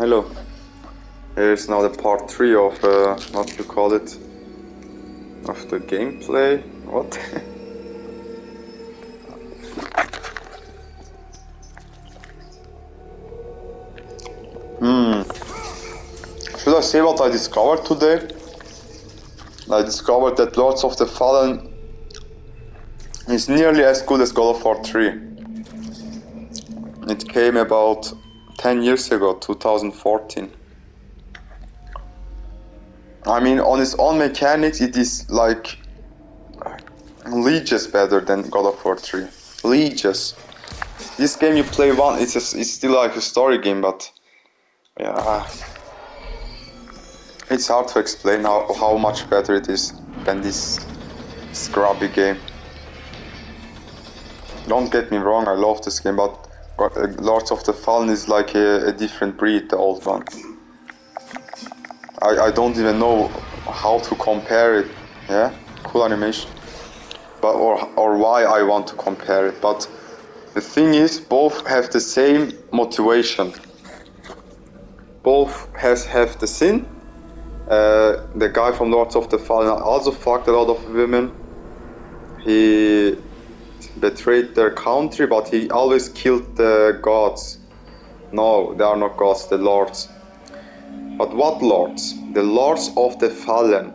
Hello. Here's now the part 3 of what you call it, of the gameplay. What? Should I say what I discovered today? I discovered that Lords of the Fallen is nearly as good as GoW3. It came about 10 years ago, 2014. I mean, on its own mechanics, it is like leagues better than God of War 3. Leagues. This game you play one, it's still like a story game, but yeah, it's hard to explain how much better it is than this scrubby game. Don't get me wrong, I love this game, but Lords of the Fallen is like a different breed, the old one. I don't even know how to compare it. Yeah, cool animation. But or why I want to compare it. But the thing is, both have the same motivation. Both have the sin. The guy from Lords of the Fallen also fucked a lot of women. He betrayed their country, but he always killed the gods. No, they are not gods, the lords. But what lords? The Lords of the Fallen.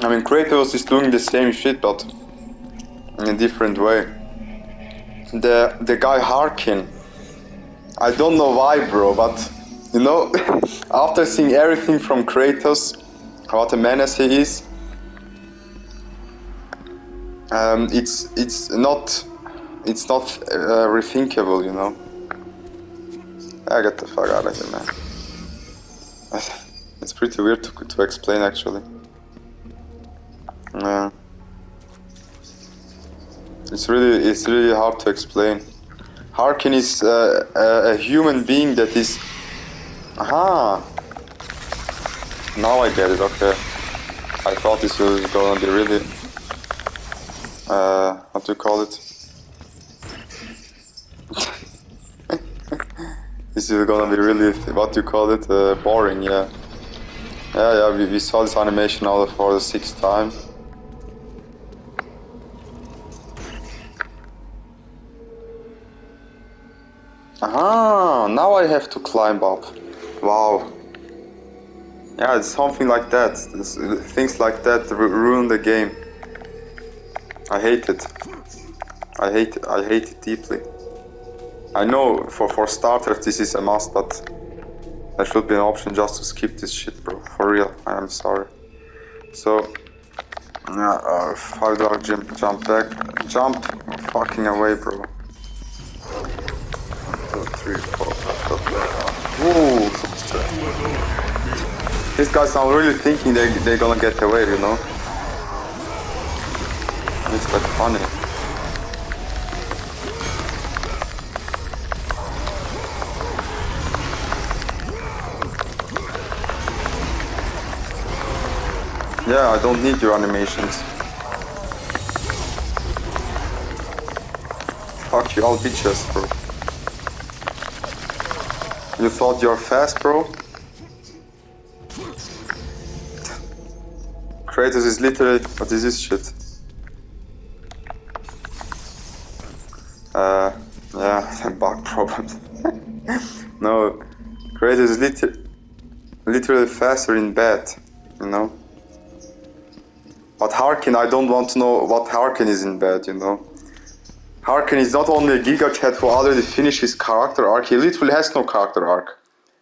I mean, Kratos is doing the same shit, but in a different way. The guy Harkin. I don't know why, bro, but you know, after seeing everything from Kratos, what a menace he is, it's not rethinkable, you know. I get the fuck out of here, man. It's pretty weird to explain, actually. Yeah. It's really hard to explain. Harkin is a human being that is... Aha! Now I get it, okay. I thought this was gonna be really... what do you call it? This is gonna be really, what do you call it? Boring, yeah. Yeah, we saw this animation now for the 6th time. Aha! Now I have to climb up. Wow. Yeah, it's something like that. Things like that ruin the game. I hate it. I hate it deeply. I know for starters this is a must, but there should be an option just to skip this shit, bro. For real, I am sorry. So, yeah, how do I jump back? Jump fucking away, bro. 1, 2, 3, 4, 5, 6. Ooh, these guys are really thinking they're gonna get away, you know? It's quite funny. Yeah, I don't need your animations. Fuck you all bitches, bro. You thought you're fast, bro? Kratos is literally... What is this shit? Yeah, bug problems. No, Kratos is literally faster in bed, you know? But Harkin, I don't want to know what Harkin is in bed, you know? Harkin is not only a Giga Chat who already finished his character arc, he literally has no character arc.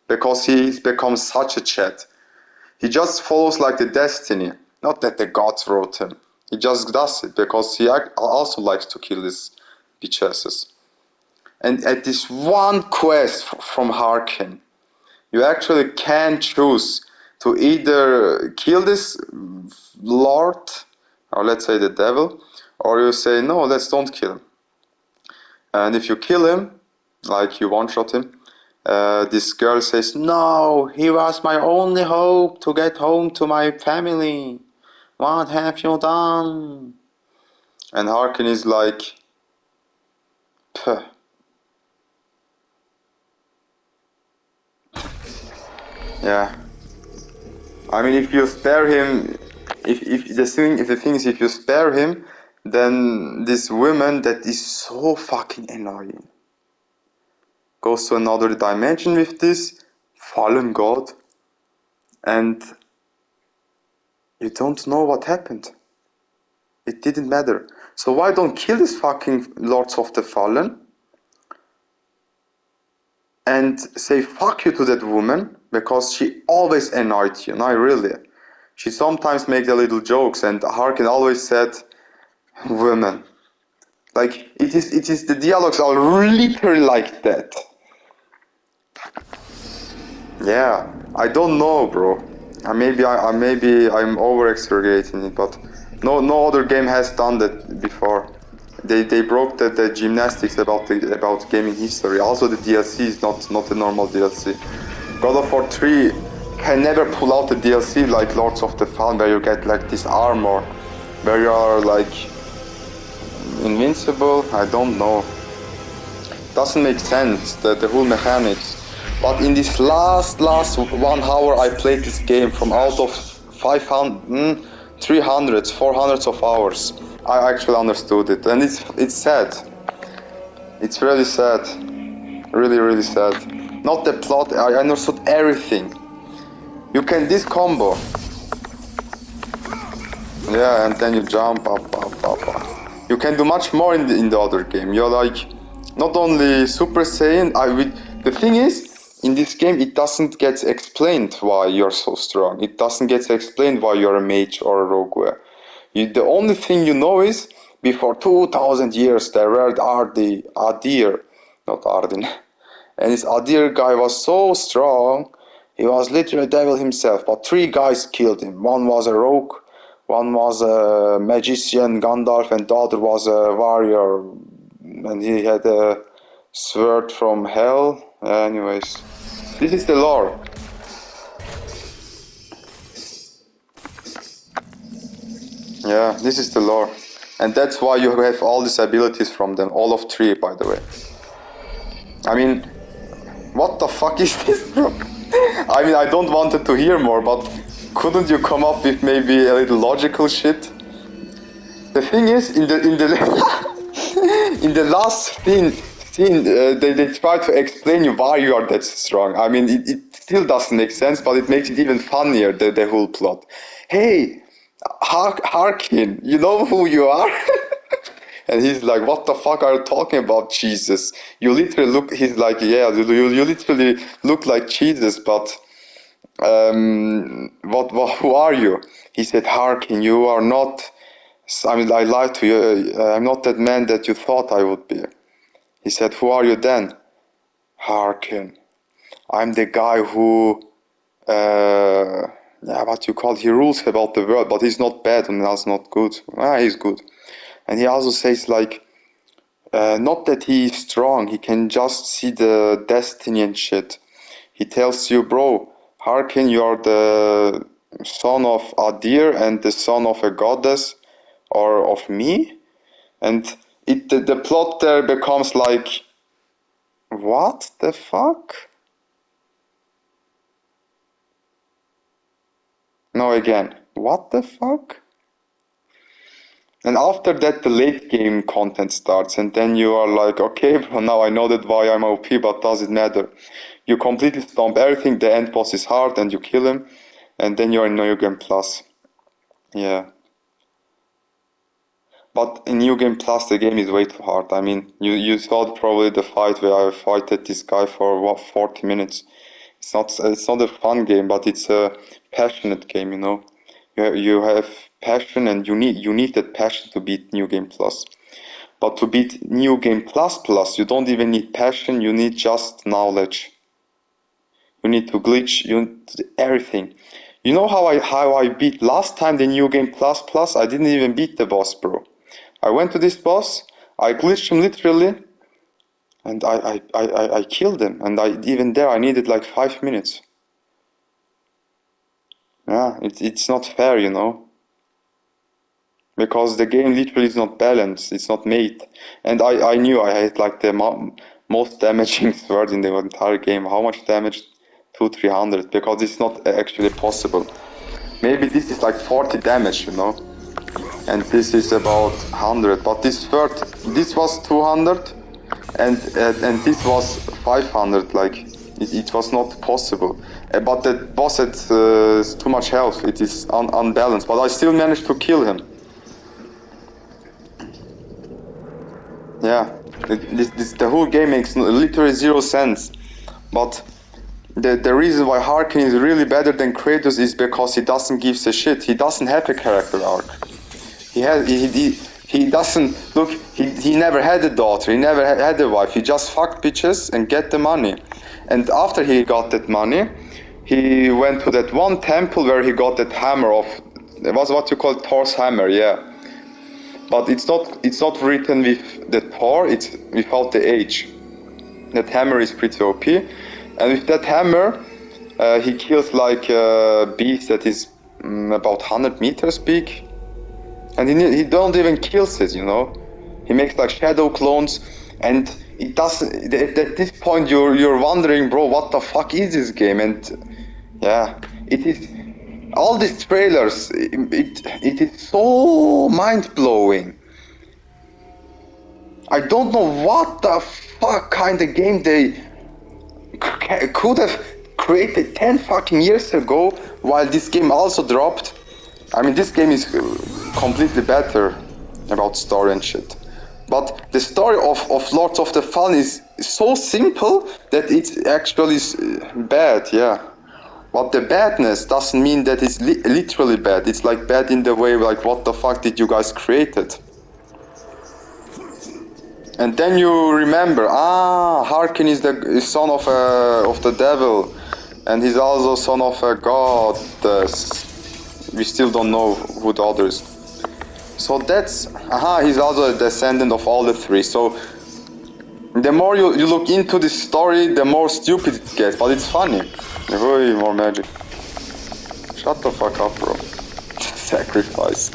Because he becomes such a chat. He just follows like the destiny. Not that the gods wrote him. He just does it because he also likes to kill these bitches. And at this one quest from Harkin, you actually can choose to either kill this lord, or let's say the devil, or you say, no, let's don't kill him. And if you kill him, like you one-shot him, this girl says, no, he was my only hope to get home to my family. What have you done? And Harkin is like, "Puh." Yeah. I mean, if you spare him, if the thing is, if you spare him, then this woman that is so fucking annoying goes to another dimension with this fallen god, and you don't know what happened. It didn't matter. So why don't kill these fucking Lords of the Fallen and say fuck you to that woman because she always annoyed you. No, really. She sometimes made a little jokes, and Harkin always said, "Women." Like it is. The dialogues are literally like that. Yeah, I don't know, bro. Maybe I'm over exaggerating it, but no other game has done that before. They broke the gymnastics about gaming history. Also, the DLC is not a normal DLC. God of War 3 can never pull out the DLC like Lords of the Fallen, where you get like this armor, where you are like invincible. I don't know. Doesn't make sense, the whole mechanics. But in this last 1 hour I played this game, from out of 500, 300s, 400s of hours, I actually understood it, and it's sad. It's really sad, really sad. Not the plot. I understood everything. You can this combo, yeah, and then you jump up. You can do much more in the other game. You're like not only Super Saiyan. The thing is, in this game, it doesn't get explained why you're so strong. It doesn't get explained why you're a mage or a rogue. The only thing you know is before 2,000 years there were the Adir, not Ardin, and this Adir guy was so strong. He was literally devil himself, but 3 guys killed him. One was a rogue, one was a magician, Gandalf, and the other was a warrior, and he had a sword from hell. Anyways, this is the lore. Yeah, this is the lore. And that's why you have all these abilities from them, all of 3, by the way. I mean, what the fuck is this, bro? I mean, I don't wanted to hear more, but couldn't you come up with maybe a little logical shit? The thing is, in the in the last scene, they try to explain you why you are that strong. I mean, it still doesn't make sense, but it makes it even funnier, the whole plot. Hey, Harkin, you know who you are? And he's like, what the fuck are you talking about, Jesus? You literally look, he's like, yeah, you literally look like Jesus, but who are you? He said, Harkin, you are not, I mean, I lied to you, I'm not that man that you thought I would be. He said, who are you then? Harkin, I'm the guy who, yeah, what you call, he rules about the world, but he's not bad and that's not good. He's good. And he also says like, not that he is strong, he can just see the destiny and shit. He tells you, bro, Harkin, you are the son of Adir and the son of a goddess, or of me? And the plot there becomes like, what the fuck? No, again, what the fuck? And after that, the late game content starts, and then you are like, okay, well, now I know that why I'm OP, but does it matter? You completely stomp everything, the end boss is hard, and you kill him, and then you're in New Game Plus. Yeah. But in New Game Plus, the game is way too hard. I mean, you saw probably the fight where I fighted this guy for, what, 40 minutes. It's not a fun game, but it's a passionate game, you know. You have passion, and you need that passion to beat New Game Plus. But to beat New Game Plus Plus, you don't even need passion, you need just knowledge. You need to glitch, everything. You know how I beat last time the New Game Plus Plus? I didn't even beat the boss, bro. I went to this boss, I glitched him literally, and I killed him. And even there I needed like 5 minutes. Yeah, it's not fair, you know. because the game literally is not balanced, it's not made. And I knew I had like the most damaging sword in the entire game. How much damage? 200-300, because it's not actually possible. Maybe this is like 40 damage, you know, and this is about 100, but this sword, this was 200, and this was 500, like it was not possible. But the boss had too much health, it is unbalanced, but I still managed to kill him. Yeah, the whole game makes literally zero sense. But the reason why Harkin is really better than Kratos is because he doesn't give a shit. He doesn't have a character arc. He doesn't look. He never had a daughter. He never had a wife. He just fucked bitches and get the money. And after he got that money, he went to that one temple where he got that hammer of. It was what you call Thor's hammer, yeah. But it's not written with the Thor. It's without the H. That hammer is pretty OP, and with that hammer, he kills like a beast that is about 100 meters big. And he don't even kills it, you know. He makes like shadow clones, and it doesn't. At this point, you're wondering, bro, what the fuck is this game? And yeah, it is. All these trailers, it is so mind blowing. I don't know what the fuck kind of game they could have created 10 fucking years ago, while this game also dropped. I mean, this game is completely better about story and shit. But the story of Lords of the Fallen is so simple that it's actually bad, yeah. But the badness doesn't mean that it's literally bad. It's like bad in the way like, what the fuck did you guys create it? And then you remember, Harkin is the son of the devil, and he's also son of a god. We still don't know who the other is. So that's, he's also a descendant of all the three. So the more you look into this story, the more stupid it gets, but it's funny. Way more magic. Shut the fuck up, bro. Sacrifice.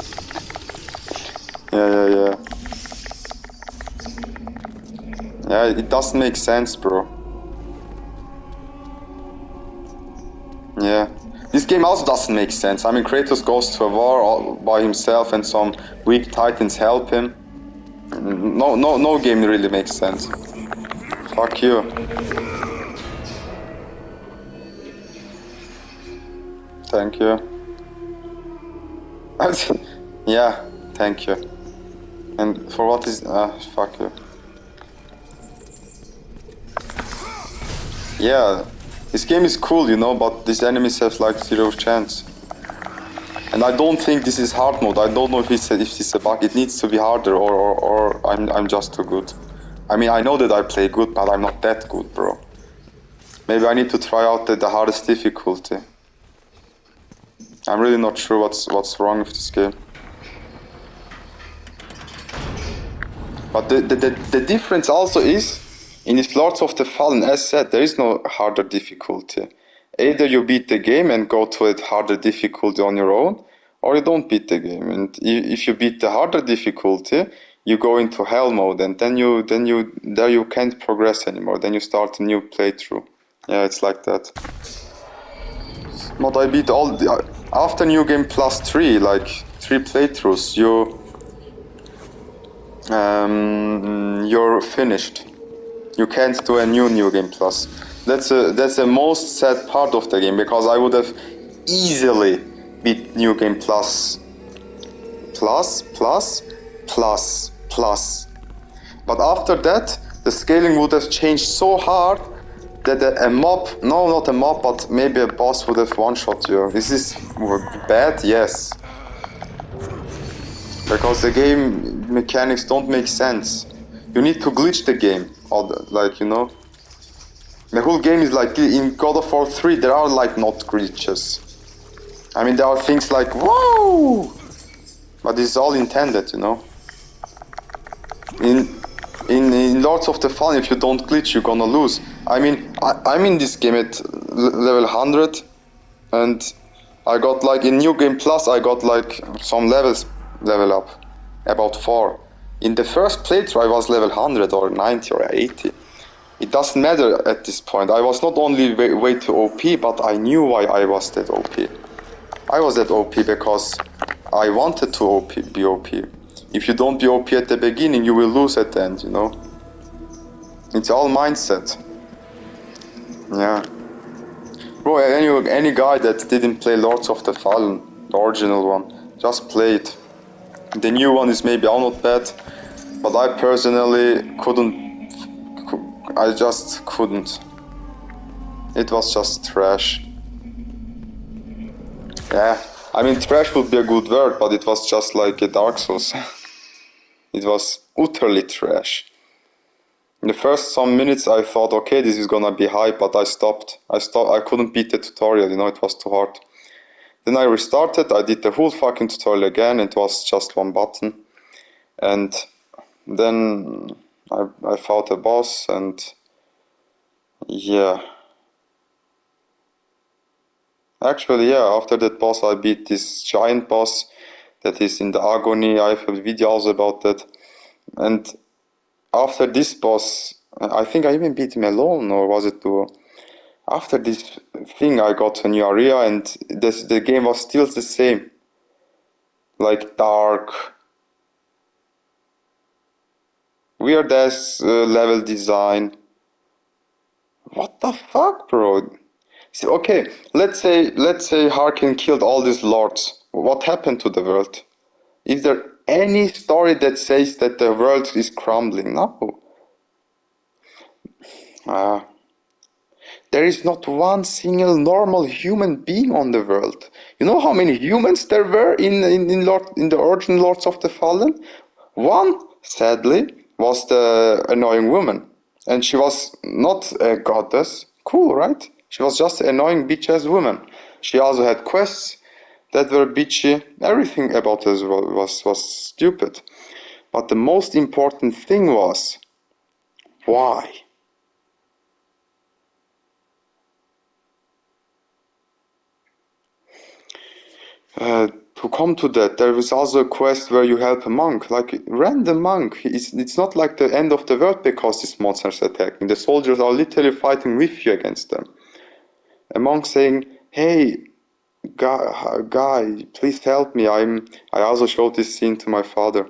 Yeah. Yeah, it doesn't make sense, bro. Yeah. This game also doesn't make sense. I mean, Kratos goes to a war all by himself and some weak titans help him. No game really makes sense. Fuck you. Thank you. Yeah, thank you. And for what is... fuck you. Yeah, this game is cool, you know, but these enemies have like zero chance. And I don't think this is hard mode. I don't know if it's a bug. It needs to be harder, or I'm just too good. I mean, I know that I play good, but I'm not that good, bro. Maybe I need to try out the hardest difficulty. I'm really not sure what's wrong with this game. But the difference also is, in this Lords of the Fallen, as said, there is no harder difficulty. Either you beat the game and go to a harder difficulty on your own, or you don't beat the game. And if you beat the harder difficulty, you go into hell mode, and then you can't progress anymore. Then you start a new playthrough. Yeah, it's like that. But I beat all the, after New Game Plus 3, like 3 playthroughs, you're finished. You can't do a New Game Plus. That's the most sad part of the game, because I would have easily beat New Game Plus. But after that, the scaling would have changed so hard that a mob, no, not a mob, but maybe a boss would have one-shot you. Is this bad? Yes. Because the game mechanics don't make sense. You need to glitch the game, like, you know. The whole game is like, in God of War 3, there are like not glitches. I mean, there are things like, whoa! But it's all intended, you know. In Lords of the Fallen, if you don't glitch, you're gonna lose. I mean, I'm in this game at level 100, and I got like, in New Game Plus, I got like some levels level up. About 4. In the first playthrough I was level 100 or 90 or 80. It doesn't matter at this point. I was not only way too OP, but I knew why I was that OP. I was that OP because I wanted to be OP. If you don't be OP at the beginning, you will lose at the end, you know? It's all mindset. Yeah. Bro, any guy that didn't play Lords of the Fallen, the original one, just play it. The new one is maybe all not bad, but I personally I just couldn't. It was just trash. Yeah, I mean trash would be a good word, but it was just like a Dark Souls. It was utterly trash. In the first some minutes I thought, okay, this is gonna be hype, but I stopped. I couldn't beat the tutorial, you know, it was too hard. Then I restarted, I did the whole fucking tutorial again, it was just one button. And then I fought a boss and yeah. Actually, yeah, after that boss I beat this giant boss that is in the agony. I have videos about that. And after this boss, I think I even beat him alone, or was it duo? After this thing, I got a new area, and the game was still the same. Like dark, weird ass level design. What the fuck, bro? See, okay, let's say Harkin killed all these lords. What happened to the world? Is there any story that says that the world is crumbling? No. Ah. There is not one single normal human being on the world. You know how many humans there were in the original Lords of the Fallen? One, sadly, was the annoying woman. And she was not a goddess. Cool, right? She was just an annoying bitch-ass woman. She also had quests that were bitchy. Everything about us was stupid. But the most important thing was, why? To come to that, there is also a quest where you help a monk, like a random monk. It's not like the end of the world because these monsters are attacking. The soldiers are literally fighting with you against them. A monk saying, "Hey, guy, please help me. I also showed this scene to my father.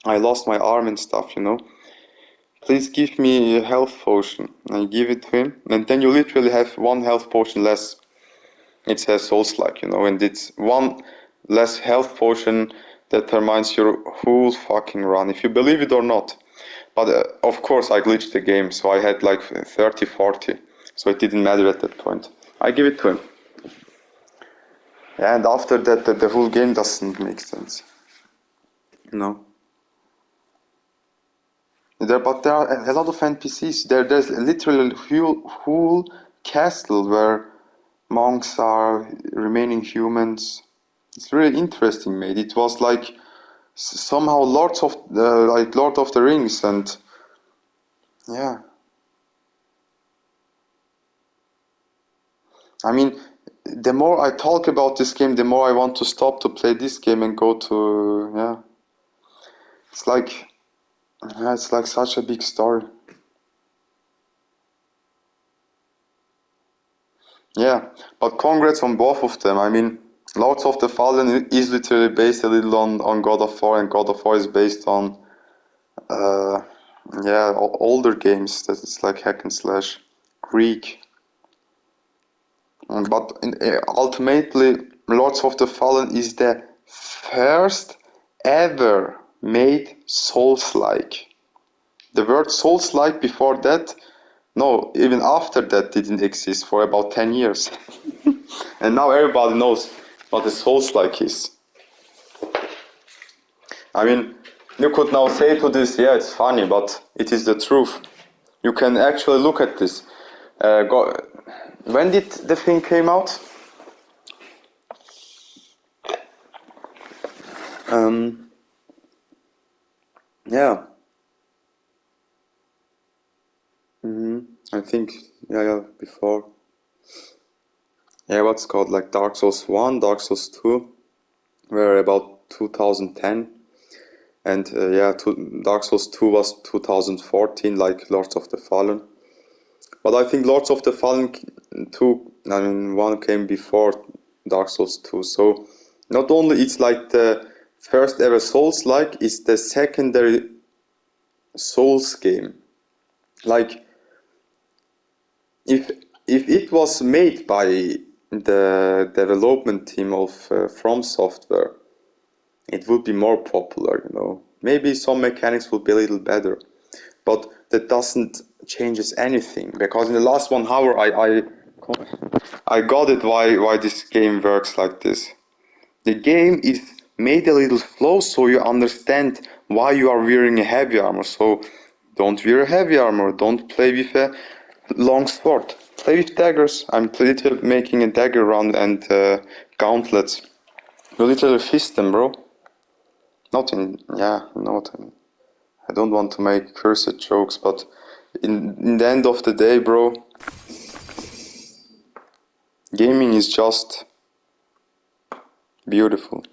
I lost my arm and stuff, you know. Please give me a health potion." And you give it to him, and then you literally have one health potion less. It says Souls-like, you know, and it's one less health potion that determines your whole fucking run, if you believe it or not. But of course I glitched the game, so I had like 30, 40, so it didn't matter at that point. I give it to him. Yeah, and after that, the whole game doesn't make sense. No. But there are a lot of NPCs. There's literally a whole castle where monks are remaining humans. It's really interesting, mate. It was like somehow Lord of the Rings, and yeah. I mean, the more I talk about this game, the more I want to stop to play this game and go to yeah. It's like yeah, it's like such a big story. Yeah, but congrats on both of them. I mean, Lords of the Fallen is literally based a little on God of War, and God of War is based on uh, yeah, older games that it's like hack and slash, Greek. But ultimately, Lords of the Fallen is the first ever made Souls-like. The word Souls-like before that, no, even after that didn't exist for about 10 years. And now everybody knows what a Souls-like is. I mean, you could now say to this, yeah, it's funny, but it is the truth. You can actually look at this. When did the thing came out? Yeah. I think, yeah, before. Yeah, what's called like Dark Souls 1, Dark Souls 2 were about 2010, and Dark Souls 2 was 2014, like Lords of the Fallen. But I think Lords of the Fallen 2, I mean, 1 came before Dark Souls 2, so not only it's like the first ever Souls-like, it's the secondary Souls game. Like, if it was made by the development team of From Software, it would be more popular, you know. Maybe some mechanics would be a little better, but that doesn't changes anything, because in the last 1 hour I got it why this game works like this. The game is made a little slow so you understand why you are wearing a heavy armor. So don't wear a heavy armor, don't play with a long sword. Play with daggers. I'm literally making a dagger run and gauntlets. You literally fist them, bro. Not in, yeah, not in, I don't want to make cursed jokes, but in the end of the day, bro, gaming is just beautiful.